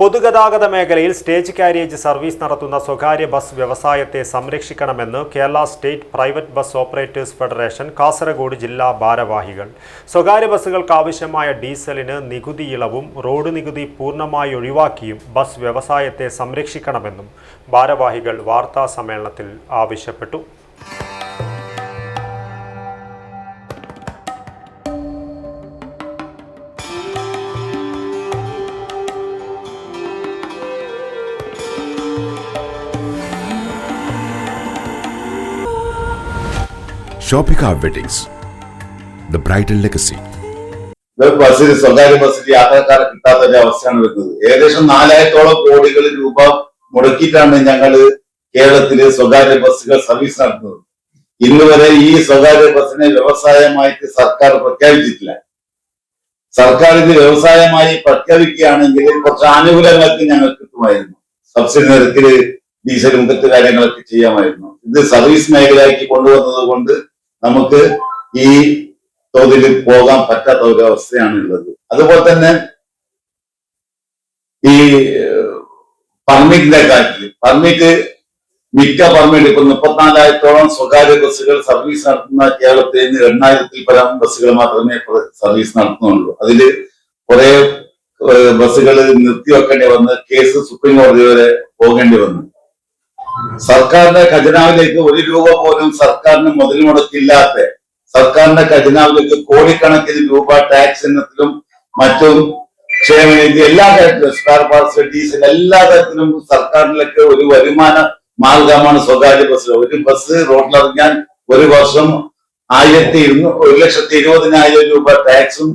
പൊതുഗതാഗത മേഖലയിൽ stage carriage service നടത്തുന്ന സ്വകാര്യ ബസ് വ്യവസായത്തെ സംരക്ഷിക്കണമെന്ന് Kerala state private bus operators federation Kasaragod ജില്ലാ ഭാരവാഹികൾ. സ്വകാര്യ ബസ്സുകൾക്ക് ആവശ്യമായ ഡീസലിന് നികുതി ഇളവും റോഡ് നികുതി പൂർണ്ണമായി ഒഴിവാക്കിയും ബസ് വ്യവസായത്തെ സംരക്ഷിക്കണമെന്നും ഭാരവാഹികൾ വാർത്താ സമ്മേളനത്തിൽ ആവശ്യപ്പെട്ടു. Shopika Weddings, the bridal legacy. ബസ്സിൽ സ്വകാര്യ ബസ്സിൽ യാത്രക്കാരെ കിട്ടാത്ത ഒരു അവസ്ഥയാണ് വരുന്നത്. ഏകദേശം 4000 കോടി രൂപ മുടക്കിയിട്ടാണ് ഞങ്ങൾ കേരളത്തിലെ സ്വകാര്യ ബസ്സുകൾ സർവീസ് നടത്തുന്നത്. ഇന്ന് വരെ ഈ സ്വകാര്യ ബസ്സിനെ വ്യവസായമായിട്ട് സർക്കാർ പ്രഖ്യാപിച്ചിട്ടില്ല. സർക്കാർ ഇത് വ്യവസായമായി പ്രഖ്യാപിക്കുകയാണെങ്കിൽ കുറച്ച് ആനുകൂല്യങ്ങളൊക്കെ ഞങ്ങൾക്ക് കിട്ടുമായിരുന്നു. സബ്സിഡി നിരക്കിൽ ഡീസൽ മുഖത്ത് കാര്യങ്ങളൊക്കെ ചെയ്യാമായിരുന്നു. ഇത് സർവീസ് മേഖലയാക്കി കൊണ്ടുവന്നത് കൊണ്ട് നമുക്ക് ഈ തോതിൽ പോകാൻ പറ്റാത്ത ഒരു അവസ്ഥയാണ് ഉള്ളത്. അതുപോലെ തന്നെ ഈ പെർമിറ്റിന്റെ കാര്യത്തിൽ മിക്ക പെർമിറ്റ് ഇപ്പൊ 34,000 സ്വകാര്യ ബസ്സുകൾ സർവീസ് നടത്തുന്ന കേരളത്തിൽ 8,000 പരം ബസ്സുകൾ മാത്രമേ സർവീസ് നടത്തുന്നുള്ളൂ. അതിൽ കുറെ ബസ്സുകൾ നിർത്തിവെക്കേണ്ടി വന്ന് കേസ് സുപ്രീം കോടതി വരെ പോകേണ്ടി വന്നു. സർക്കാരിന്റെ ഖജനാവിലേക്ക് 1 രൂപ പോലും സർക്കാരിന് മുതൽ മുടക്കില്ലാത്ത സർക്കാരിന്റെ ഖജനാവിലേക്ക് കോടിക്കണക്കിന് രൂപ ടാക്സ് ഇനത്തിലും മറ്റും ക്ഷേമനിധി എല്ലാ കാര്യത്തിലും സ്പെയർ പാർട്സ് ഡീസൽ എല്ലാ തരത്തിലും സർക്കാരിലേക്ക് ഒരു വരുമാന മാർഗമാണ് സ്വകാര്യ ബസ്. ഒരു ബസ് റോഡിലിറങ്ങാൻ ഒരു വർഷം 1,20,000 രൂപ ടാക്സും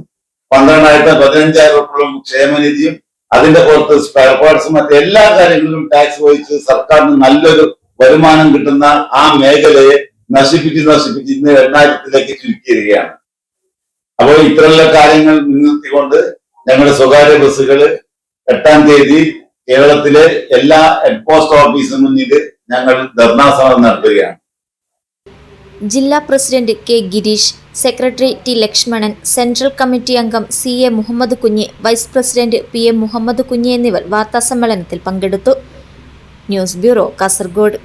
12,000-15,000 രൂപ ക്ഷേമനിധിയും അതിന്റെ പുറത്ത് സ്പെയർ പാർട്സും മറ്റെല്ലാ കാര്യങ്ങളിലും ടാക്സ് വഹിച്ച് സർക്കാരിന് നല്ലൊരു വരുമാനം കിട്ടുന്ന ആ മേഖലയെ നശിപ്പിച്ച് ഇന്ന് 8,000 ചുരുക്കിയിരിക്കുകയാണ്. അപ്പോൾ ഇത്തരമുള്ള കാര്യങ്ങൾ മുൻനിർത്തിക്കൊണ്ട് ഞങ്ങളുടെ സ്വകാര്യ ബസ്സുകൾ 8-ാം തീയതി കേരളത്തിലെ എല്ലാ ഹെഡ് പോസ്റ്റ് ഓഫീസിന് മുന്നിൽ ഞങ്ങൾ ധർണാ സമരം നടത്തുകയാണ്. ജില്ലാ president K Girish, secretary T Lakshmanan, central committee അംഗം CA മുഹമ്മദ് കുഞ്ഞ്, വൈസ് പ്രസിഡന്റ് PM മുഹമ്മദ് കുഞ്ഞ് എന്നിവർ വാർത്താസമ്മേളനത്തിൽ പങ്കെടുത്തു. News bureau, Kasaragod.